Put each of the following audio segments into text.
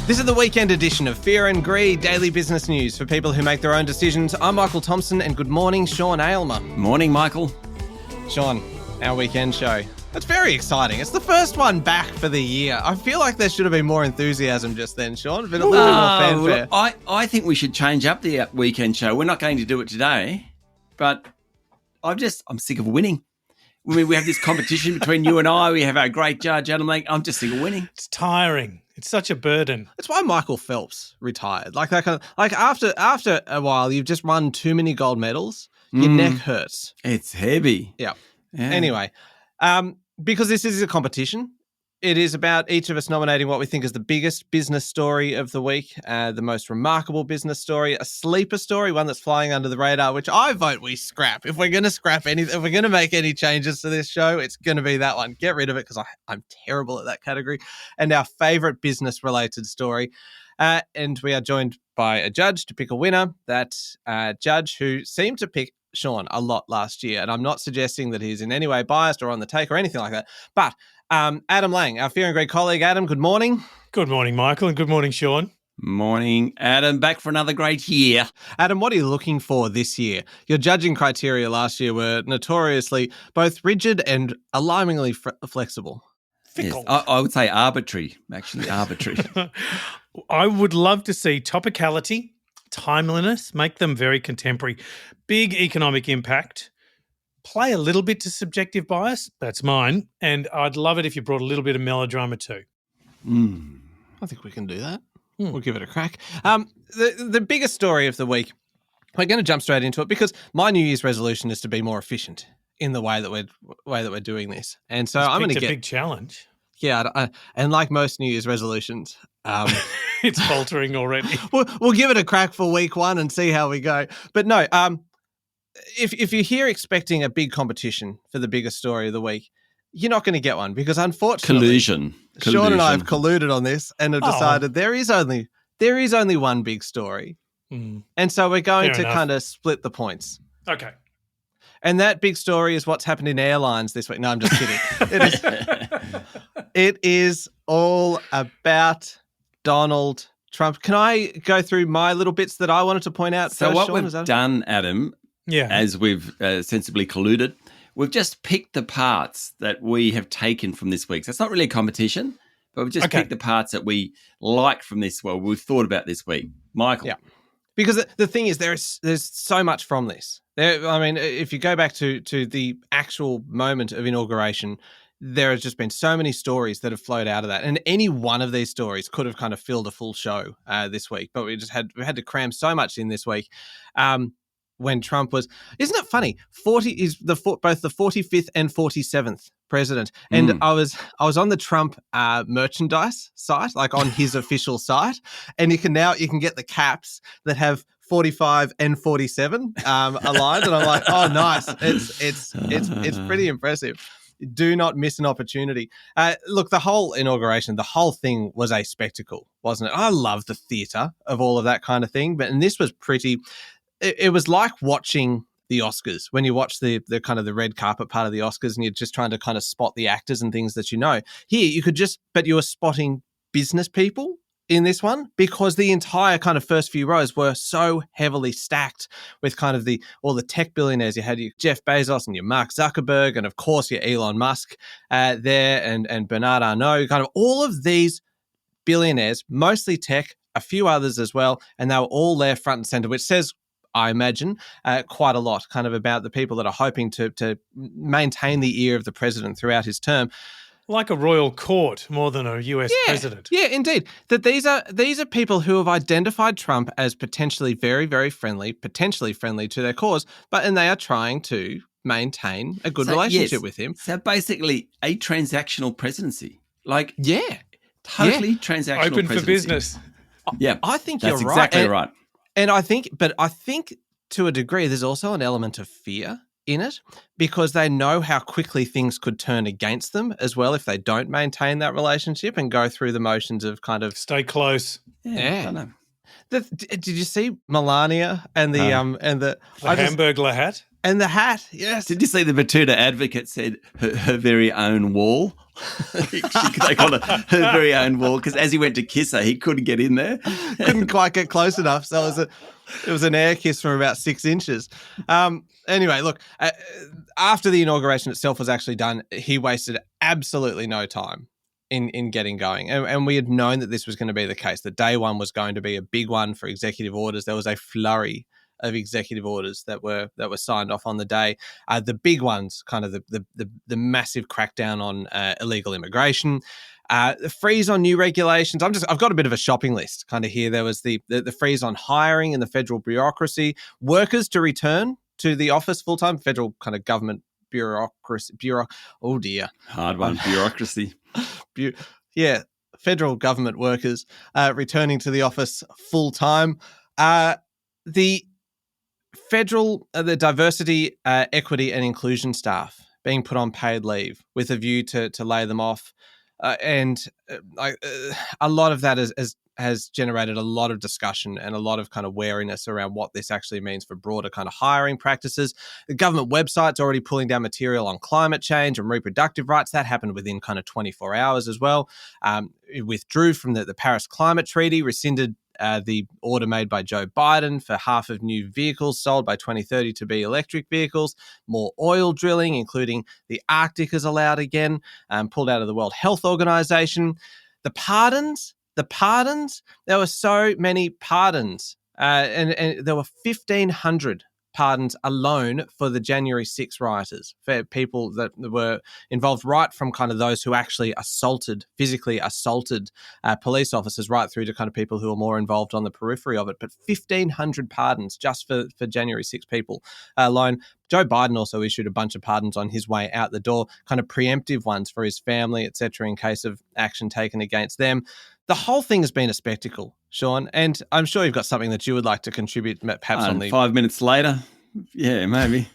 This is the weekend edition of Fear and Greed, daily business news for people who make their own decisions. I'm Michael Thompson, and good morning, Sean Aylmer. Morning, Michael. Sean, our weekend show. That's very exciting. It's the first one back for the year. I feel like there should have been more enthusiasm just then, Sean. A bit more fanfare. I think we should change up the weekend show. We're not going to do it today, but I'm sick of winning. I mean, we have this competition between you and I. We have our great judge, Adam Lake. I'm just sick of winning. It's tiring. It's such a burden. That's why Michael Phelps retired. After a while, you've just won too many gold medals. Your neck hurts. It's heavy. Yeah. Anyway, because this is a competition, it is about each of us nominating what we think is the biggest business story of the week, the most remarkable business story, a sleeper story, one that's flying under the radar, which I vote we scrap. If we're going to scrap anything, if we're going to make any changes to this show, it's going to be that one. Get rid of it because I'm terrible at that category. And our favorite business-related story. And we are joined by a judge to pick a winner. That judge who seemed to pick Sean a lot last year. And I'm not suggesting that he's in any way biased or on the take or anything like that. But Adam Lang, our Fear and Greed colleague. Adam, good morning. Good morning, Michael, and good morning, Sean. Morning, Adam. Back for another great year. Adam, what are you looking for this year? Your judging criteria last year were notoriously both rigid and alarmingly flexible. Fickle. Yes, I would say arbitrary, actually, arbitrary. I would love to see topicality, timeliness, make them very contemporary, big economic impact, play a little bit to subjective bias, that's mine, and I'd love it if you brought a little bit of melodrama too. I think we can do that. We'll give it a crack. The biggest story of the week, we're going to jump straight into it because my New Year's resolution is to be more efficient in the way that we're doing this, and so I'm going to get a big challenge. Yeah, and like most New Year's resolutions, it's faltering already. We'll give it a crack for week one and see how we go. But no, if you're here expecting a big competition for the biggest story of the week, you're not going to get one because unfortunately, Collusion. Sean and I have colluded on this and have decided there is only one big story, and so we're going to kind of split the points. Okay. And that big story is what's happened in airlines this week. No, I'm just kidding. It is all about Donald Trump. Can I go through my little bits that I wanted to point out? So first, what Sean, we've done, Adam, as we've sensibly colluded, we've just picked the parts that we have taken from this week. So it's not really a competition, but we've just picked the parts that we like from this, we've thought about this week. Michael. Yeah. Because the thing is, there's so much from this. I mean, if you go back to the actual moment of inauguration, there has just been so many stories that have flowed out of that, and any one of these stories could have kind of filled a full show this week. But we had to cram so much in this week. When Trump was, isn't it funny? 40 is both the 45th and 47th president, and I was on the Trump merchandise site, like on his official site, and you can get the caps that have 45 and 47 aligned, and I'm like, oh, nice. It's pretty impressive. Do not miss an opportunity. Look, the whole inauguration, the whole thing was a spectacle, wasn't it? I love the theatre of all of that kind of thing, and this was pretty. It was like watching the Oscars when you watch the kind of the red carpet part of the Oscars and you're just trying to kind of spot the actors and things that you know. Here, but you were spotting business people in this one because the entire kind of first few rows were so heavily stacked with kind of all the tech billionaires. You had your Jeff Bezos and your Mark Zuckerberg and, of course, your Elon Musk there and Bernard Arnault, kind of all of these billionaires, mostly tech, a few others as well, and they were all there front and center, which says, I imagine, quite a lot kind of about the people that are hoping to maintain the ear of the president throughout his term. Like a royal court more than a US president. Yeah, indeed. That these are people who have identified Trump as potentially very, very friendly, potentially friendly to their cause, and they are trying to maintain a good relationship with him. So basically a transactional presidency. Totally transactional open presidency. For business. Yeah. I think that's you're right. Exactly right. And I think to a degree, there's also an element of fear in it because they know how quickly things could turn against them as well if they don't maintain that relationship and go through the motions of kind of stay close. Yeah. I don't know. Did you see Melania and the Hamburglar hat? And the hat, yes. Did you see the Batuta advocate said her very own wall They called it her very own wall because as he went to kiss her, he couldn't get in there. Couldn't quite get close enough. So it was an air kiss from about 6 inches. Anyway, look, after the inauguration itself was actually done, he wasted absolutely no time in getting going. And we had known that this was going to be the case, that day one was going to be a big one for executive orders. There was a flurry of executive orders that were signed off on the day. The big ones, kind of the massive crackdown on illegal immigration, the freeze on new regulations. I've got a bit of a shopping list kind of here. There was the freeze on hiring in the federal bureaucracy, workers to return to the office full time, federal kind of government bureaucracy. Oh dear, hard one. Bureaucracy. Yeah, federal government workers returning to the office full time. The diversity, equity, and inclusion staff being put on paid leave with a view to lay them off, and a lot of that has generated a lot of discussion and a lot of kind of wariness around what this actually means for broader kind of hiring practices. The government website's already pulling down material on climate change and reproductive rights. That happened within kind of 24 hours as well. It withdrew from the Paris Climate Treaty, rescinded the order made by Joe Biden for half of new vehicles sold by 2030 to be electric vehicles, more oil drilling, including the Arctic is allowed again, pulled out of the World Health Organization. The pardons, there were so many pardons, and there were 1,500 pardons alone for the January 6 rioters, for people that were involved, right from kind of those who actually physically assaulted police officers, right through to kind of people who are more involved on the periphery of it. But 1,500 pardons just for January 6 people alone. Joe Biden also issued a bunch of pardons on his way out the door, kind of preemptive ones for his family, etc., in case of action taken against them. The whole thing has been a spectacle, Sean, and I'm sure you've got something that you would like to contribute, perhaps on the 5 minutes later. Yeah, maybe.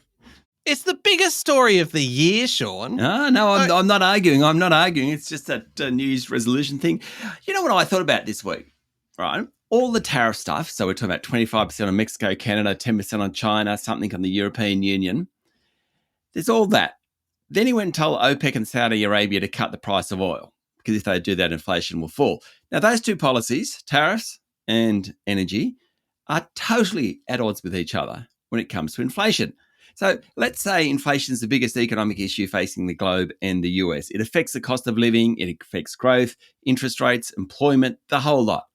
It's the biggest story of the year, Sean. No, I'm not arguing. I'm not arguing. It's just that New Year's resolution thing. You know what I thought about this week, right? All the tariff stuff. So we're talking about 25% on Mexico, Canada, 10% on China, something on the European Union. There's all that. Then he went and told OPEC and Saudi Arabia to cut the price of oil, because if they do that, inflation will fall. Now, those two policies, tariffs and energy, are totally at odds with each other when it comes to inflation. So let's say inflation is the biggest economic issue facing the globe and the US. It affects the cost of living, it affects growth, interest rates, employment, the whole lot.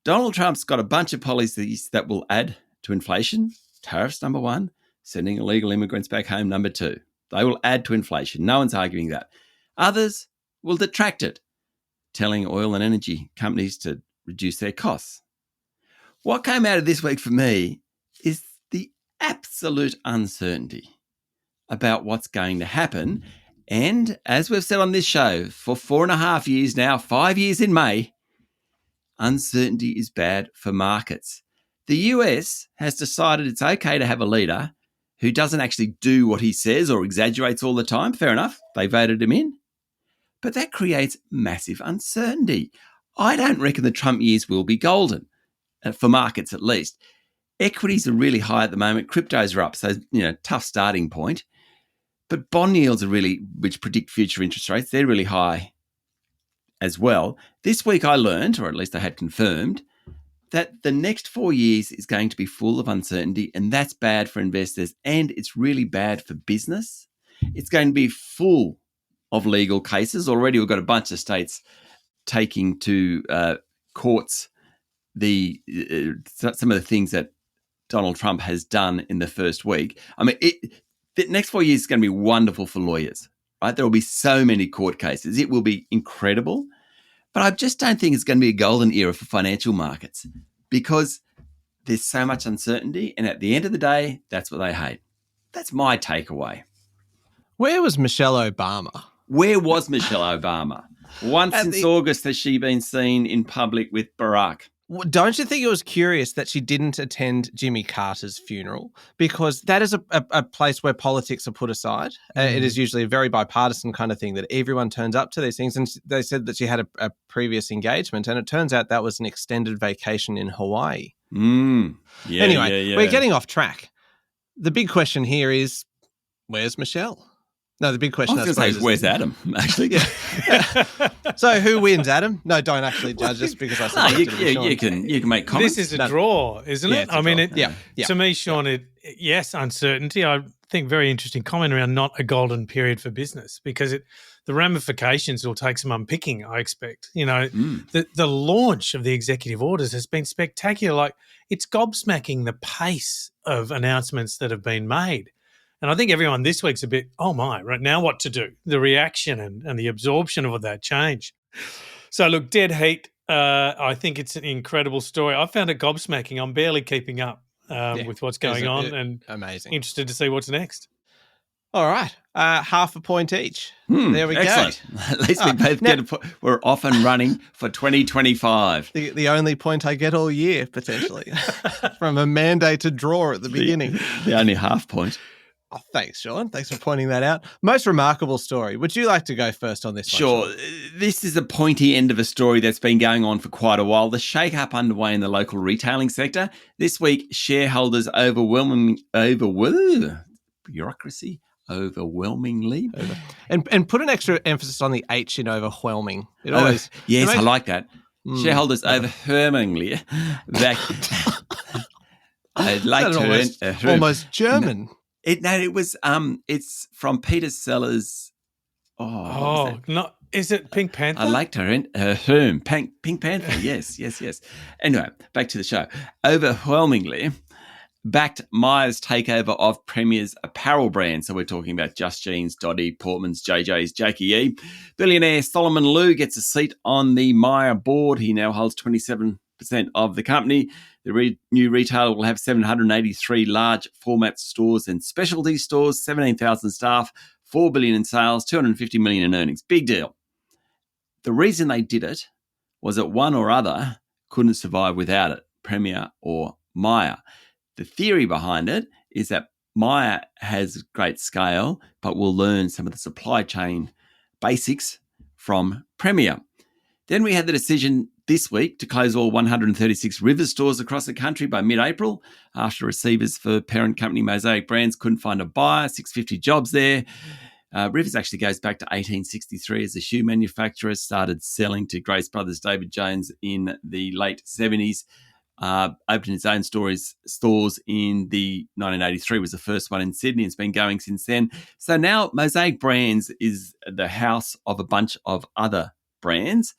Donald Trump's got a bunch of policies that will add to inflation. Tariffs, number one. Sending illegal immigrants back home, number two. They will add to inflation. No one's arguing that. Others will detract it, telling oil and energy companies to reduce their costs. What came out of this week for me is the absolute uncertainty about what's going to happen. And as we've said on this show, for 4.5 years now, 5 years in May, uncertainty is bad for markets. The US has decided it's okay to have a leader who doesn't actually do what he says or exaggerates all the time. Fair enough. They voted him in. But that creates massive uncertainty. I don't reckon the Trump years will be golden, for markets at least. Equities are really high at the moment. Cryptos are up, so, tough starting point. But bond yields are really, which predict future interest rates, they're really high as well. This week I learned, or at least I had confirmed, that the next 4 years is going to be full of uncertainty, and that's bad for investors, and it's really bad for business. It's going to be full of legal cases. Already we've got a bunch of states taking to courts some of the things that Donald Trump has done in the first week. I mean, the next 4 years is going to be wonderful for lawyers, right? There will be so many court cases. It will be incredible. But I just don't think it's going to be a golden era for financial markets because there's so much uncertainty. And at the end of the day, that's what they hate. That's my takeaway. Where was Michelle Obama? Where was Michelle Obama? Once since August has she been seen in public with Barack? Don't you think it was curious that she didn't attend Jimmy Carter's funeral? Because that is a place where politics are put aside. It is usually a very bipartisan kind of thing that everyone turns up to these things. And they said that she had a previous engagement, and it turns out that was an extended vacation in Hawaii. Anyway, we're getting off track. The big question here is, where's Michelle? No, the big question I was going to say, where's Adam? Actually, yeah. So who wins, Adam? No, don't actually judge us because I said you can make comments. This is a draw, isn't it? I mean, to me, Sean, yes, uncertainty. I think very interesting comment around not a golden period for business because the ramifications will take some unpicking, I expect. The launch of the executive orders has been spectacular. Like, it's gobsmacking the pace of announcements that have been made. And I think everyone this week's a bit, oh my, right now what to do? The reaction and the absorption of all that change. So look, dead heat. I think it's an incredible story. I found it gobsmacking. I'm barely keeping up with what's going on, and amazing. Interested to see what's next. All right, half a point each. There we excellent. Go. At least we both get a point. We're off and running for 2025. The only point I get all year, potentially, from a mandated draw at the beginning. The only half point. Oh, thanks, Sean. Thanks for pointing that out. Most remarkable story. Would you like to go first on this one? Sure. This is the pointy end of a story that's been going on for quite a while. The shake-up underway in the local retailing sector. This week, shareholders overwhelmingly and put an extra emphasis on the H in overwhelming. It always yes, I like that. Shareholders overwhelmingly back. I'd like to almost German. It's from Peter Sellers. Is it Pink Panther? I like to rent Pink Panther. Yes. Anyway, back to the show. Overwhelmingly backed Myer's takeover of Premier's apparel brand. So we're talking about Just Jeans, Dotty, Portman's, JJ's, Jackie E. Billionaire Solomon Lew gets a seat on the Myer board. He now holds 27% of the company. The new retailer will have 783 large format stores and specialty stores, 17,000 staff, $4 billion in sales, $250 million in earnings. Big deal. The reason they did it was that one or other couldn't survive without it, Premier or Myer. The theory behind it is that Myer has great scale, but will learn some of the supply chain basics from Premier. Then we had the decision this week to close all 136 Rivers stores across the country by mid-April after receivers for parent company Mosaic Brands couldn't find a buyer, 650 jobs there. Rivers actually goes back to 1863 as a shoe manufacturer, started selling to Grace Brothers David Jones in the late 70s, opened its own stores in the 1983 was the first one in Sydney. It's been going since then. So now Mosaic Brands is the house of a bunch of other brands.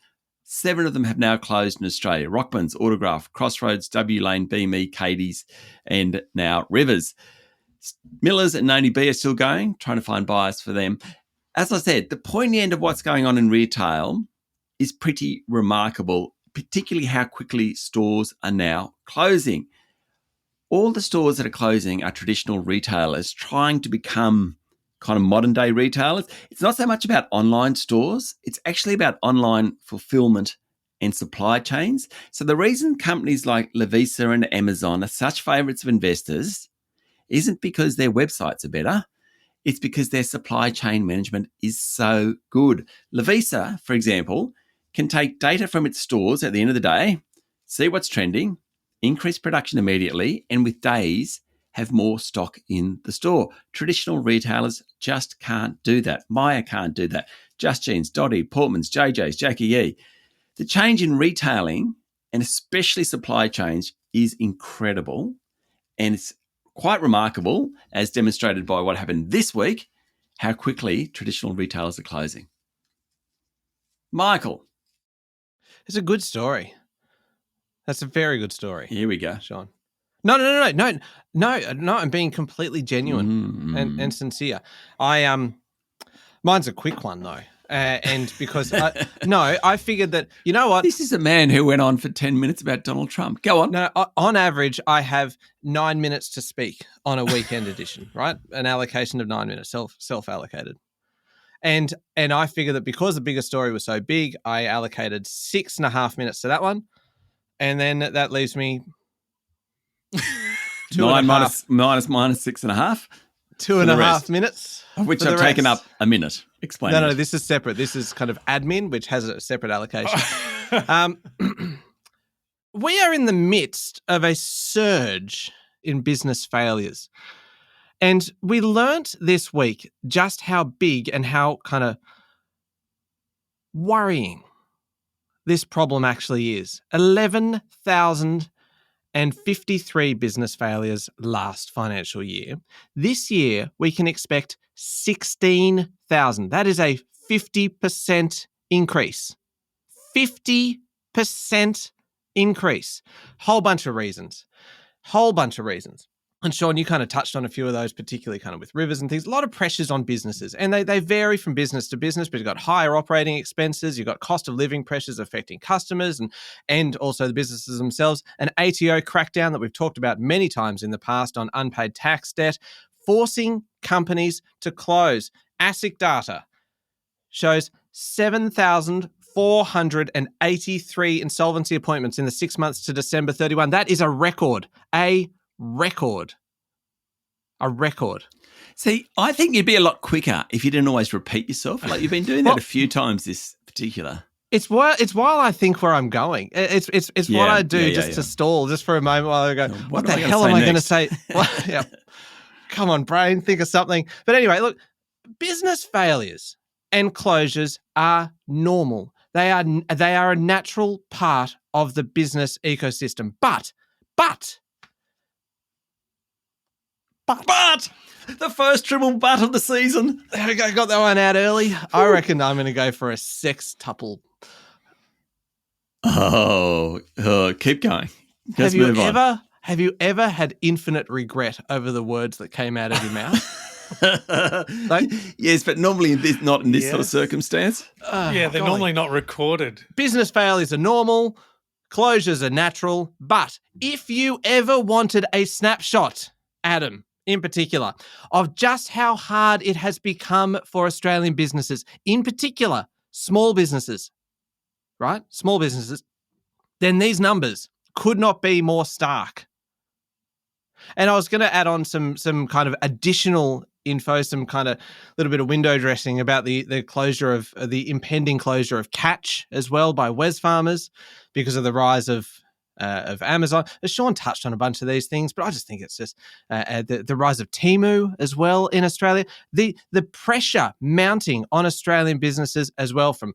7 of them have now closed in Australia. Rockman's, Autograph, Crossroads, W Lane, BME, Katie's, and now Rivers. Miller's and Noni B are still going, trying to find buyers for them. As I said, the pointy end of what's going on in retail is pretty remarkable, particularly how quickly stores are now closing. All the stores that are closing are traditional retailers trying to become kind of modern day retailers. It's not so much about online stores. It's actually about online fulfillment and supply chains. So the reason companies like Lovisa and Amazon are such favorites of investors isn't because their websites are better. It's because their supply chain management is so good. Lovisa, for example, can take data from its stores at the end of the day, see what's trending, increase production immediately, and with days have more stock in the store. Traditional retailers just can't do that. Myer can't do that. Just Jeans, Dotty, Portman's, JJ's, Jackie E. The change in retailing, and especially supply chains, is incredible. And it's quite remarkable, as demonstrated by what happened this week, how quickly traditional retailers are closing. Michael. It's a good story. That's a very good story. Here we go. Sean. No, I'm being completely genuine and sincere. Mine's a quick one though. And because I figured that, you know what? This is a man who went on for 10 minutes about Donald Trump. Go on. No, on average, I have 9 minutes to speak on a weekend edition, right? An allocation of 9 minutes, self-allocated. And I figured that because the bigger story was so big, I allocated 6.5 minutes to that one. And then that leaves me 9 minus 6.5. 2.5 minutes. Of which I've taken up a minute. Explain. No, this is separate. This is kind of admin, which has a separate allocation. We are in the midst of a surge in business failures. And we learnt this week just how big and how kind of worrying this problem actually is. 11,053 business failures last financial year. This year, we can expect 16,000. That is a 50% increase. 50% increase. Whole bunch of reasons. And Sean, you kind of touched on a few of those, particularly kind of with rivers and things. A lot of pressures on businesses, and they vary from business to business, but you've got higher operating expenses, you've got cost of living pressures affecting customers and also the businesses themselves. An ATO crackdown that we've talked about many times in the past on unpaid tax debt, forcing companies to close. ASIC data shows 7,483 insolvency appointments in the 6 months to December 31. That is a record. A record. See, I think you'd be a lot quicker if you didn't always repeat yourself. Like you've been doing that a few times this particular. It's while I think where I'm going. It's what I do to stall just for a moment while I go, what the hell am I going to say? Come on, brain, think of something. But anyway, look, business failures and closures are normal. They are a natural part of the business ecosystem. But the first triple but of the season. There we go. Got that one out early. I reckon I'm going to go for a sextuple. Oh, keep going. Have you ever had infinite regret over the words that came out of your mouth? Yes, but normally not in this sort of circumstance. They're normally not recorded. Business failures are normal. Closures are natural. But if you ever wanted a snapshot, Adam, in particular, of just how hard it has become for Australian businesses, in particular, small businesses, right? Small businesses, then these numbers could not be more stark. And I was going to add on some kind of additional info, some kind of little bit of window dressing about the closure of the impending closure of Catch as well by Wesfarmers because of the rise of Amazon. Sean touched on a bunch of these things, but I just think it's just the rise of Temu as well in Australia. The pressure mounting on Australian businesses as well from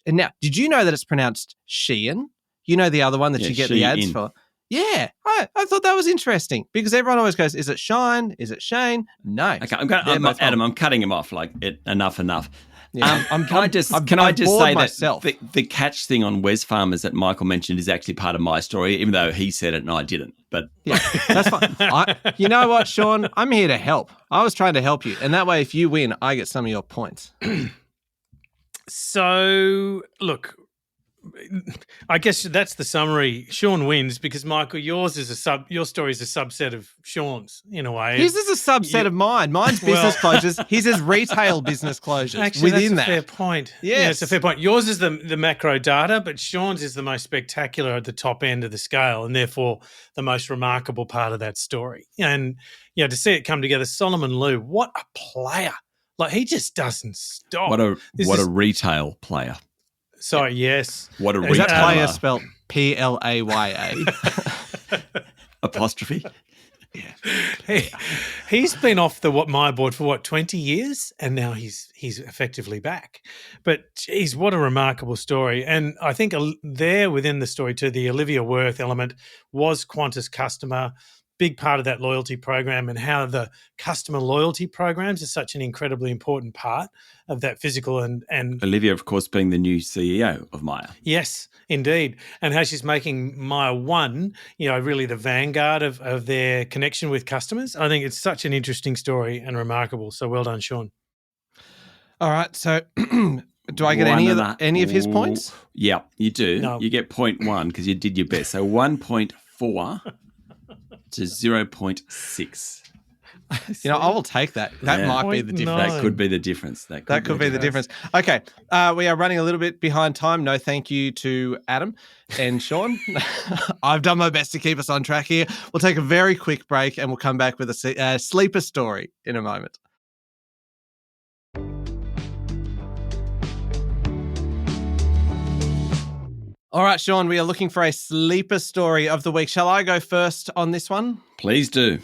now. Did you know that it's pronounced Shein? You know the other one that you get the ads for? Yeah, I thought that was interesting because everyone always goes, is it Shine? Is it Shane? No. Okay, Adam, I'm cutting him off. Like, enough. Yeah. Can I just say that the Catch thing on Wesfarmers that Michael mentioned is actually part of my story, even though he said it and I didn't. But yeah, that's fine. You know what, Sean? I'm here to help. I was trying to help you, and that way, if you win, I get some of your points. So, look, I guess that's the summary. Sean wins because, Michael, your story is a subset of Sean's in a way. His is a subset of mine. Mine's business closures. His is retail business closures. Actually, within that's a fair point. Yes. Yeah, it's a fair point. Yours is the macro data, but Sean's is the most spectacular at the top end of the scale and therefore the most remarkable part of that story. And to see it come together, Solomon Lew, what a player. Like, he just doesn't stop. What a retail player. Sorry, yes. What a Is retailer. that player spelled Playa? Apostrophe? Yeah. He's been off the my board for 20 years, and now he's effectively back. But geez, what a remarkable story. And I think there within the story too, the Olivia Worth element was Qantas customer, big part of that loyalty program, and how the customer loyalty programs are such an incredibly important part of that physical and Olivia, of course, being the new CEO of Myer. Yes, indeed. And how she's making Myer One, really the vanguard of their connection with customers. I think it's such an interesting story and remarkable. So well done, Sean. All right. So do I get any of his points? Yeah, you do. No. You get 0.1 because you did your best. So 1.4 to 0.6. I will take that. That might be the difference. That could be the difference. That could be the difference. Okay. We are running a little bit behind time. No thank you to Adam and Sean. I've done my best to keep us on track here. We'll take a very quick break and we'll come back with a sleeper story in a moment. All right, Sean, we are looking for a sleeper story of the week. Shall I go first on this one? Please do.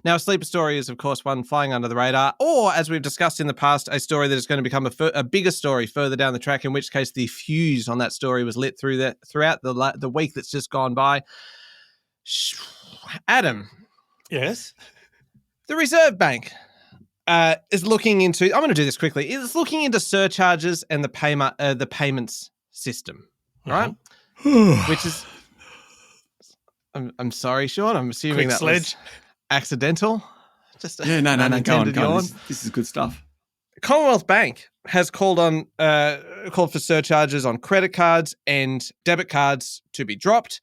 Now, a sleeper story is, of course, one flying under the radar, or, as we've discussed in the past, a story that is going to become a bigger story further down the track, in which case the fuse on that story was lit throughout the week that's just gone by. Adam. Yes? The Reserve Bank is looking into, I'm going to do this quickly, it's looking into surcharges and the payments system, right? Which is, I'm sorry, Sean, I'm assuming that was accidental. No, go on. This is good stuff. Commonwealth Bank has called for surcharges on credit cards and debit cards to be dropped.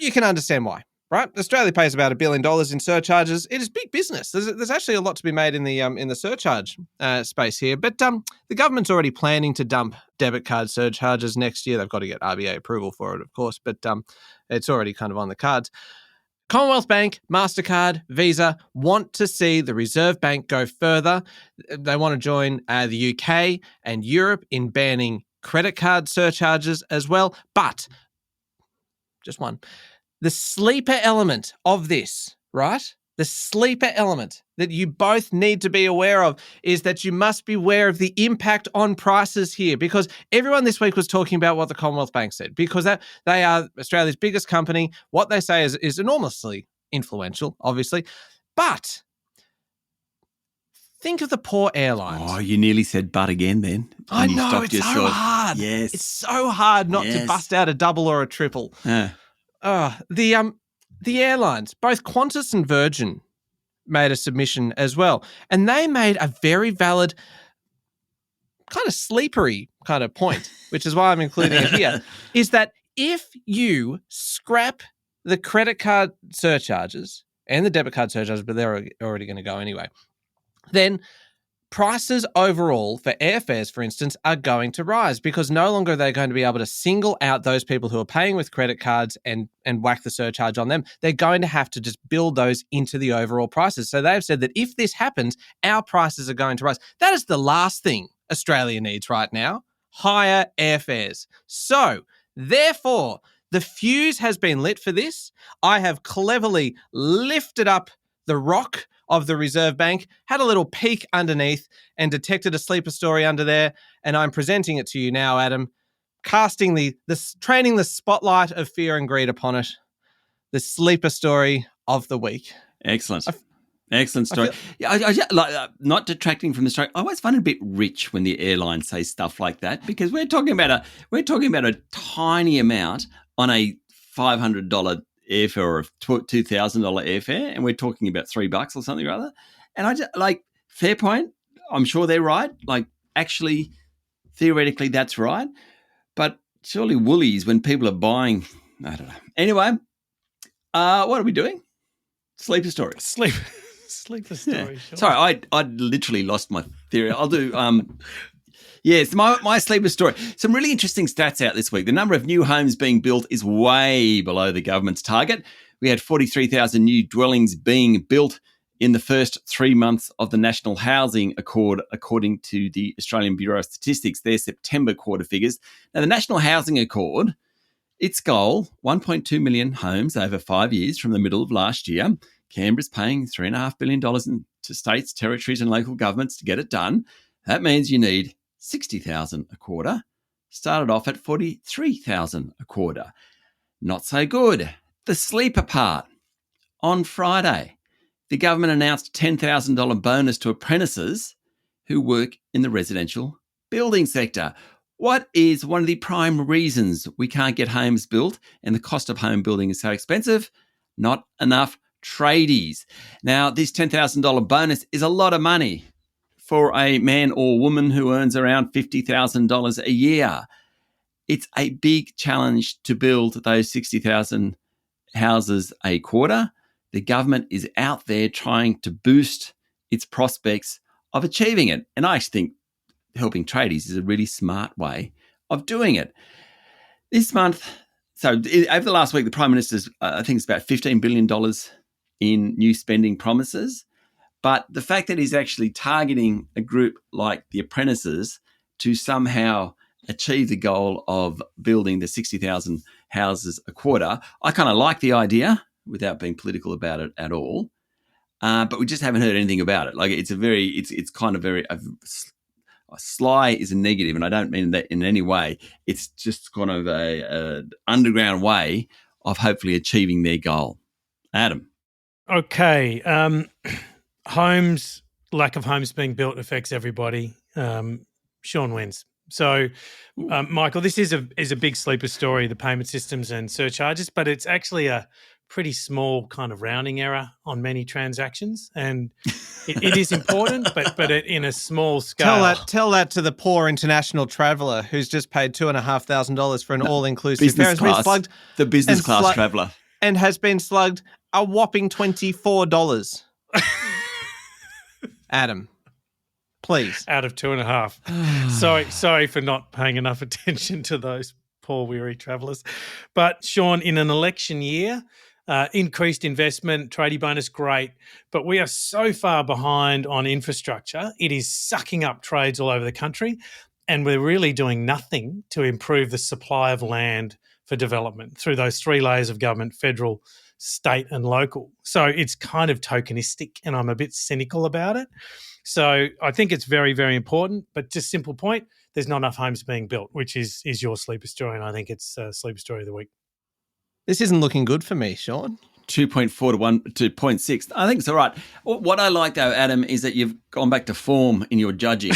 You can understand why, right? Australia pays about $1 billion in surcharges. It is big business. There's actually a lot to be made in the surcharge space here. But the government's already planning to dump debit card surcharges next year. They've got to get RBA approval for it, of course, but it's already kind of on the cards. Commonwealth Bank, MasterCard, Visa want to see the Reserve Bank go further. They want to join the UK and Europe in banning credit card surcharges as well. But just one. The sleeper element of this, right? The sleeper element that you both need to be aware of is that you must be aware of the impact on prices here, because everyone this week was talking about what the Commonwealth Bank said, because they are Australia's biggest company. What they say is enormously influential, obviously. But think of the poor airlines. Oh, you nearly said but again then. I know, it's so hard. Yes. It's so hard not to bust out a double or a triple. The airlines, both Qantas and Virgin, made a submission as well. And they made a very valid, kind of sleepery kind of point, which is why I'm including it here, is that if you scrap the credit card surcharges and the debit card surcharges, but they're already going to go anyway, then prices overall for airfares, for instance, are going to rise, because no longer are they going to be able to single out those people who are paying with credit cards and whack the surcharge on them. They're going to have to just build those into the overall prices. So they've said that if this happens, our prices are going to rise. That is the last thing Australia needs right now, higher airfares. So therefore, the fuse has been lit for this. I have cleverly lifted up the rock of the Reserve Bank, had a little peek underneath and detected a sleeper story under there, and I'm presenting it to you now, Adam, casting training the spotlight of fear and greed upon it, the sleeper story of the week. Excellent. Excellent story. Not detracting from the story. I always find it a bit rich when the airlines say stuff like that, because we're talking about a tiny amount on a $500 airfare or a $2,000 airfare, and we're talking about $3 or something or other. And I just fair point. I'm sure they're right. Actually, theoretically, that's right. But surely Woolies, when people are buying, I don't know. Anyway, what are we doing? Sleeper story. Sleeper story. Yeah. Sure. Sorry, I literally lost my theory. I'll do. Yes, my sleeper story. Some really interesting stats out this week. The number of new homes being built is way below the government's target. We had 43,000 new dwellings being built in the first 3 months of the National Housing Accord, according to the Australian Bureau of Statistics, their September quarter figures. Now, the National Housing Accord, its goal, 1.2 million homes over 5 years from the middle of last year. Canberra's paying $3.5 billion to states, territories and local governments to get it done. That means you need 60,000 a quarter, started off at 43,000 a quarter. Not so good. The sleeper part. On Friday, the government announced a $10,000 bonus to apprentices who work in the residential building sector. What is one of the prime reasons we can't get homes built and the cost of home building is so expensive? Not enough tradies. Now, this $10,000 bonus is a lot of money for a man or woman who earns around $50,000 a year. It's a big challenge to build those 60,000 houses a quarter. The government is out there trying to boost its prospects of achieving it. And I actually think helping tradies is a really smart way of doing it. This month, so over the last week, the Prime Minister's, I think it's about $15 billion in new spending promises. But the fact that he's actually targeting a group like the apprentices to somehow achieve the goal of building the 60,000 houses a quarter, I kind of like the idea without being political about it at all. but we just haven't heard anything about it. Like it's kind of very sly is a negative, and I don't mean that in any way. It's just kind of a underground way of hopefully achieving their goal. Adam. Okay. Lack of homes being built affects everybody. Sean wins. So, Michael, this is a big sleeper story, the payment systems and surcharges, but it's actually a pretty small kind of rounding error on many transactions, and it is important, but in a small scale. Tell that to the poor international traveller who's just paid $2,500 for an all-inclusive business class. The business class traveller, and has been slugged a whopping $24. Adam, please. Out of 2.5. Sorry for not paying enough attention to those poor, weary travellers. But, Sean, in an election year, increased investment, tradie bonus, great. But we are so far behind on infrastructure. It is sucking up trades all over the country, and we're really doing nothing to improve the supply of land for development through those three layers of government, federal, state and local. So it's kind of tokenistic, and I'm a bit cynical about it. So I think it's very, very important, but just simple point, there's not enough homes being built, which is your sleeper story, and I think it's sleeper story of the week. This isn't looking good for me, Sean. 2.4 to 0.6. I think it's all right. What I like, though, Adam, is that you've gone back to form in your judging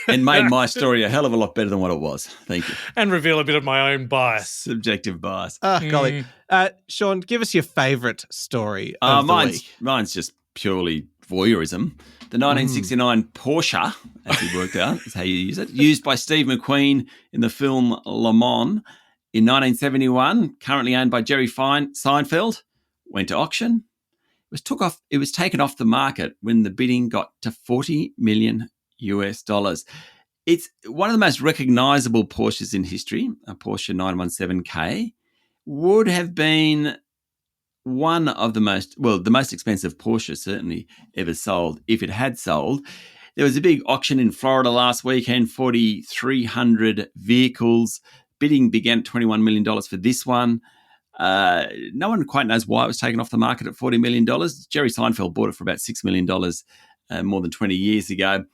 and made my story a hell of a lot better than what it was. Thank you. And reveal a bit of my own bias. Subjective bias. Golly. Sean, give us your favourite story of the week. Mine's just purely voyeurism. The 1969 Porsche, as he worked out, is how you use it, used by Steve McQueen in the film Le Mans in 1971, currently owned by Jerry Seinfeld, went to auction. It was taken off the market when the bidding got to $40 million. It's one of the most recognisable Porsches in history. A Porsche 917K would have been one of the most expensive Porsche certainly ever sold, if it had sold. There was a big auction in Florida last weekend, 4,300 vehicles. Bidding began at $21 million for this one. No one quite knows why it was taken off the market at $40 million. Jerry Seinfeld bought it for about $6 million more than 20 years ago.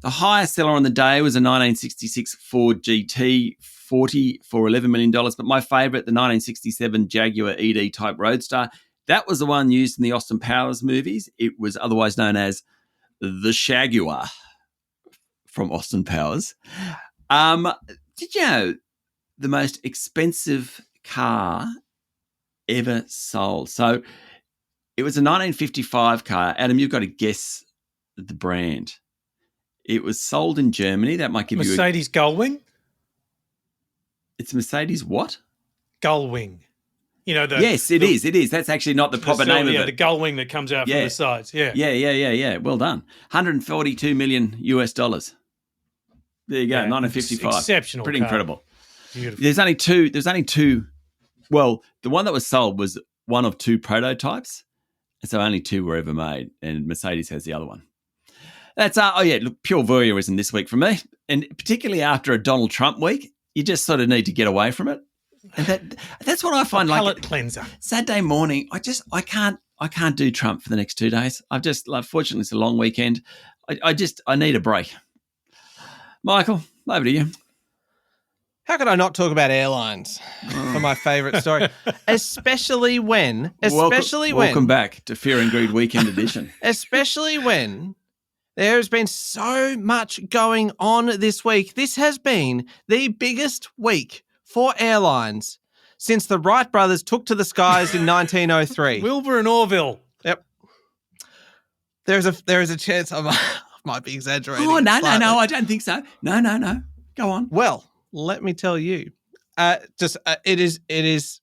The highest seller on the day was a 1966 Ford GT 40 for $11 million. But my favourite, the 1967 Jaguar ED Type Roadster, that was the one used in the Austin Powers movies. It was otherwise known as the Shaguar from Austin Powers. Did you know the most expensive car ever sold? So it was a 1955 car. Adam, you've got to guess the brand. It was sold in Germany. That might give you Mercedes Gullwing? It's Mercedes what? Gullwing. Yes, it is. It is. That's actually not the proper name of it. The gullwing that comes out from the sides. Yeah. Yeah. Well done. $142 million. There you go. 1955. Exceptional. Pretty car. Incredible. Beautiful. There's only two. Well, the one that was sold was one of two prototypes. So only two were ever made, and Mercedes has the other one. That's pure voyeurism this week from me, and particularly after a Donald Trump week, you just sort of need to get away from it. And that's what I find like palate cleanser. Saturday morning. I can't do Trump for the next 2 days. Fortunately it's a long weekend. I need a break. Michael, over to you. How could I not talk about airlines for my favourite story? Especially when welcome back to Fear and Greed Weekend Edition. Especially when there has been so much going on this week. This has been the biggest week for airlines since the Wright brothers took to the skies in 1903. Wilbur and Orville. Yep. There is a chance I might be exaggerating. Oh, no, I don't think so. No. Go on. Well, let me tell you, it is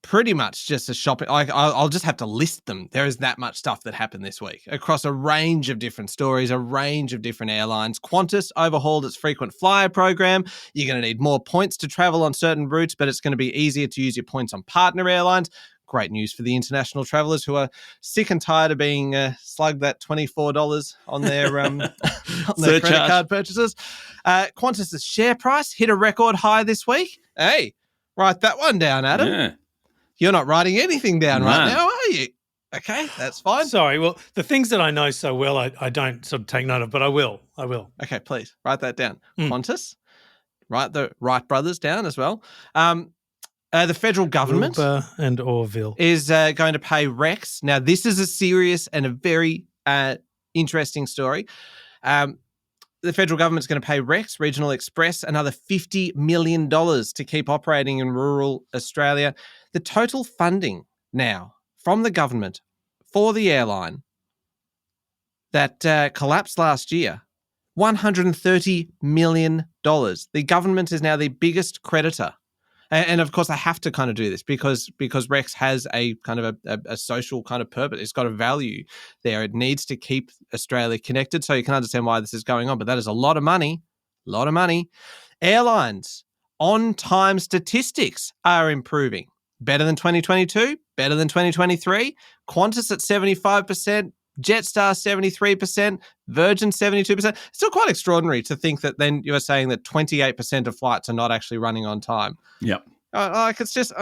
pretty much just a shopping. I'll just have to list them. There is that much stuff that happened this week across a range of different stories, a range of different airlines. Qantas overhauled its frequent flyer program. You're going to need more points to travel on certain routes, but it's going to be easier to use your points on partner airlines. Great news for the international travellers who are sick and tired of being slugged that $24 on their credit card purchases. Qantas's share price hit a record high this week. Hey, write that one down, Adam. Yeah. You're not writing anything down right now, are you? Okay, that's fine. Sorry. Well, the things that I know so well, I don't sort of take note of, but I will. Okay, please write that down. Qantas, write the Wright brothers down as well. The federal government Wilbur and Orville is going to pay Rex. Now, this is a serious and a very interesting story. The federal government's going to pay Rex Regional Express another $50 million to keep operating in rural Australia. The total funding now from the government for the airline that collapsed last year, $130 million. The government is now the biggest creditor. And of course, they have to kind of do this because Rex has a kind of a social kind of purpose. It's got a value there. It needs to keep Australia connected. So you can understand why this is going on. But that is a lot of money. Airlines on-time statistics are improving. Better than 2022, better than 2023. Qantas at 75%. Jetstar 73%, Virgin 72%. Still quite extraordinary to think that then you're saying that 28% of flights are not actually running on time. Yep. Like it's just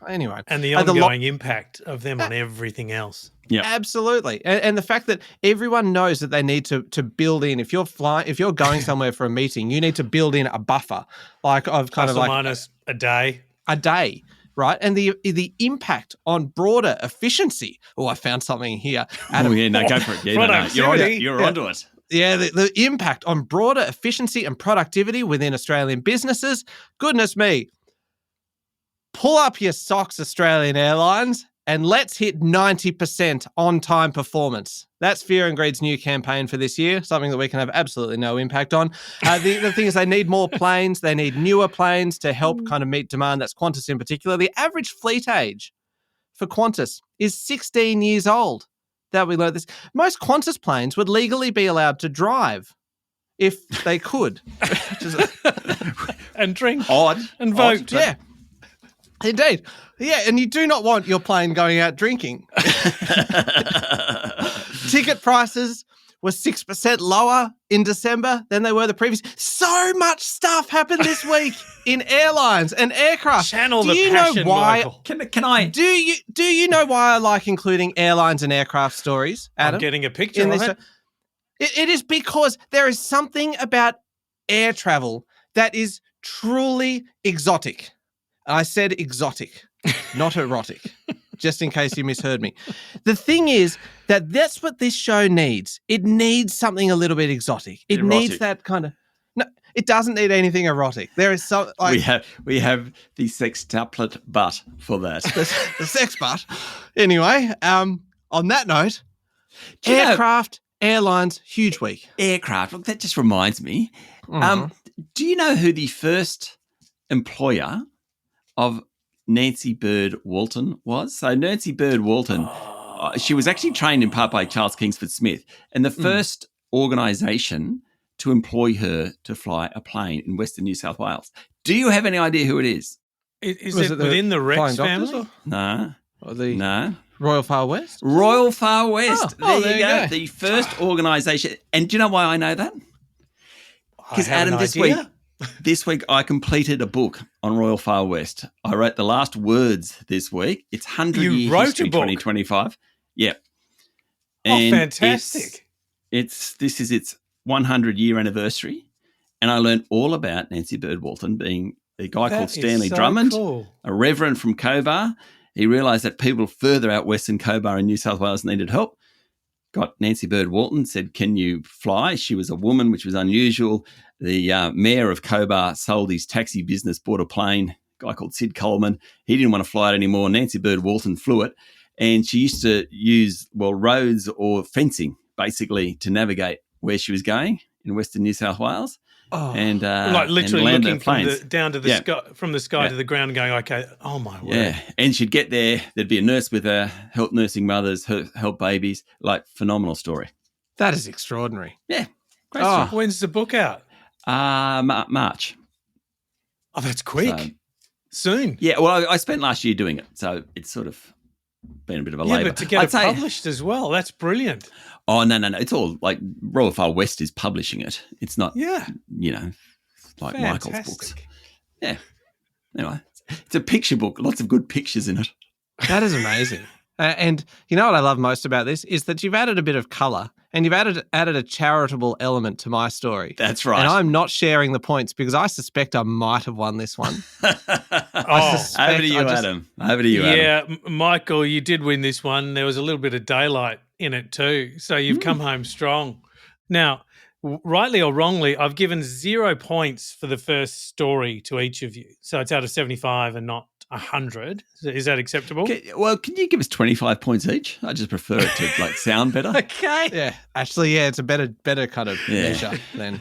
anyway. And the ongoing impact of them on everything else. Yeah, absolutely. And the fact that everyone knows that they need to build in. If you're going somewhere for a meeting, you need to build in a buffer, like of kind plus of or like minus a day. Right, and the impact on broader efficiency. Oh, I found something here. Adam. Oh yeah, no, go for it. Yeah, you're onto it. Yeah, the impact on broader efficiency and productivity within Australian businesses. Goodness me. Pull up your socks, Australian Airlines, and let's hit 90% on-time performance. That's Fear and Greed's new campaign for this year, something that we can have absolutely no impact on. The thing is they need more planes. They need newer planes to help kind of meet demand. That's Qantas in particular. The average fleet age for Qantas is 16 years old. That we learned this. Most Qantas planes would legally be allowed to drive if they could. And drink. Odd. And vote. Yeah. Indeed. Yeah, and you do not want your plane going out drinking. Ticket prices were 6% lower in December than they were the previous. So much stuff happened this week in airlines and aircraft. Channel the passion, Michael. Can I? Do you know why I like including airlines and aircraft stories, Adam? I'm getting a picture of it. It is because there is something about air travel that is truly exotic. I said exotic, not erotic, just in case you misheard me. The thing is that's what this show needs. It needs something a little bit exotic. It needs that kind of... No, it doesn't need anything erotic. There is some... Like, we have the sextuplet butt for that. The sex butt. Anyway, on that note, aircraft, airlines, huge week. Aircraft. Look, that just reminds me. Do you know who the first employer of Nancy Bird Walton was? So Nancy Bird Walton, she was actually trained in part by Charles Kingsford Smith, and the first organisation to employ her to fly a plane in Western New South Wales. Do you have any idea who it is? Is it within the Rex family? No. No. Royal Far West? Royal Far West. There you go. The first organisation. And do you know why I know that? Because Adam, this week I completed a book on Royal Far West. I wrote the last words this week. It's 100-year history 2025. Yeah. And fantastic. This is its 100-year anniversary. And I learned all about Nancy Bird Walton being a guy called Stanley Drummond, a reverend from Cobar. He realised that people further out west in Cobar in New South Wales needed help. Got Nancy Bird Walton, said, can you fly? She was a woman, which was unusual. The mayor of Cobar sold his taxi business, bought a plane, a guy called Sid Coleman. He didn't want to fly it anymore. Nancy Bird Walton flew it. And she used to use, roads or fencing, basically, to navigate where she was going in Western New South Wales. Oh, and like literally and looking from the sky to the ground and going, okay, oh my word. Yeah, and she'd get there, there'd be a nurse with her, help nursing mothers, help babies, like phenomenal story. That is extraordinary. Yeah. Great story. When's the book out? March. Oh, that's quick. So, soon. Yeah, well, I spent last year doing it, so it's sort of been a bit of a labour. Yeah, but to get it published as well, that's brilliant. Oh, no. It's all like Royal Far West is publishing it. It's not, like fantastic. Michael's books. Yeah. Anyway, it's a picture book. Lots of good pictures in it. That is amazing. And you know what I love most about this is that you've added a bit of colour and you've added a charitable element to my story. That's right. And I'm not sharing the points because I suspect I might have won this one. Over to you, Adam. Over to you, Adam. Yeah, Michael, you did win this one. There was a little bit of daylight in it too, so you've come home strong. Now, rightly or wrongly, I've given 0 points for the first story to each of you. So it's out of 75 and not 100. Is that acceptable? Well, can you give us 25 points each? I just prefer it to sound better. Okay. Yeah, actually, it's a better kind of measure then.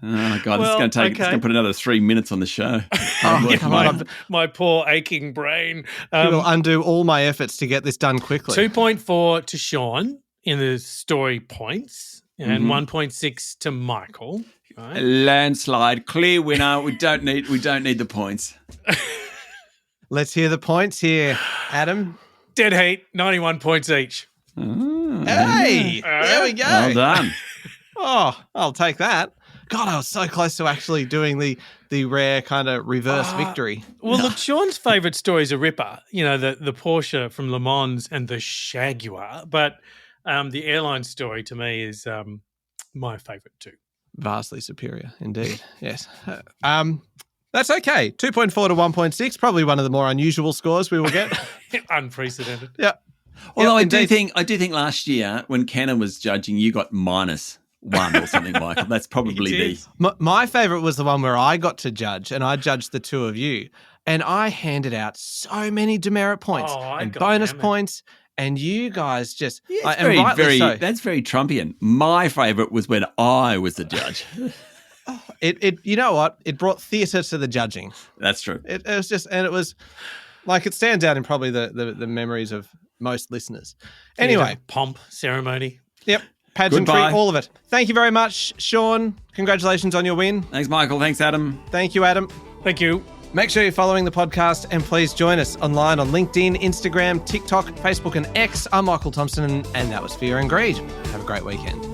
Oh God, it's going to put another 3 minutes on the show. Come on. My poor aching brain. You will undo all my efforts to get this done quickly. 2.4 to Sean in the story points and 1.6 to Michael. Right? Landslide, clear winner. We don't need the points. Let's hear the points here, Adam. Dead heat, 91 points each. Hey, there we go. Well done. I'll take that. God, I was so close to actually doing the rare kind of reverse victory. Well, look, Sean's favourite story is a ripper. You know, the Porsche from Le Mans and the Jaguar. But the airline story to me is my favourite too. Vastly superior, indeed. Yes. That's okay. 2.4 to 1.6, probably one of the more unusual scores we will get. Unprecedented. Yeah. Although I do think last year when Kenna was judging, you got -1 or something, Michael. That's probably my favourite was the one where I got to judge, and I judged the two of you, and I handed out so many demerit points and bonus points, and you guys just that's very Trumpian. My favourite was when I was the judge. It you know what? It brought theatre to the judging. That's true. It was just, and it was like it stands out in probably the memories of most listeners. Anyway, pomp, ceremony. Yep. Pageantry, all of it. Thank you very much, Sean. Congratulations on your win. Thanks, Michael. Thanks, Adam. Thank you, Adam. Thank you. Make sure you're following the podcast and please join us online on LinkedIn, Instagram, TikTok, Facebook and X. I'm Michael Thompson and that was Fear and Greed. Have a great weekend.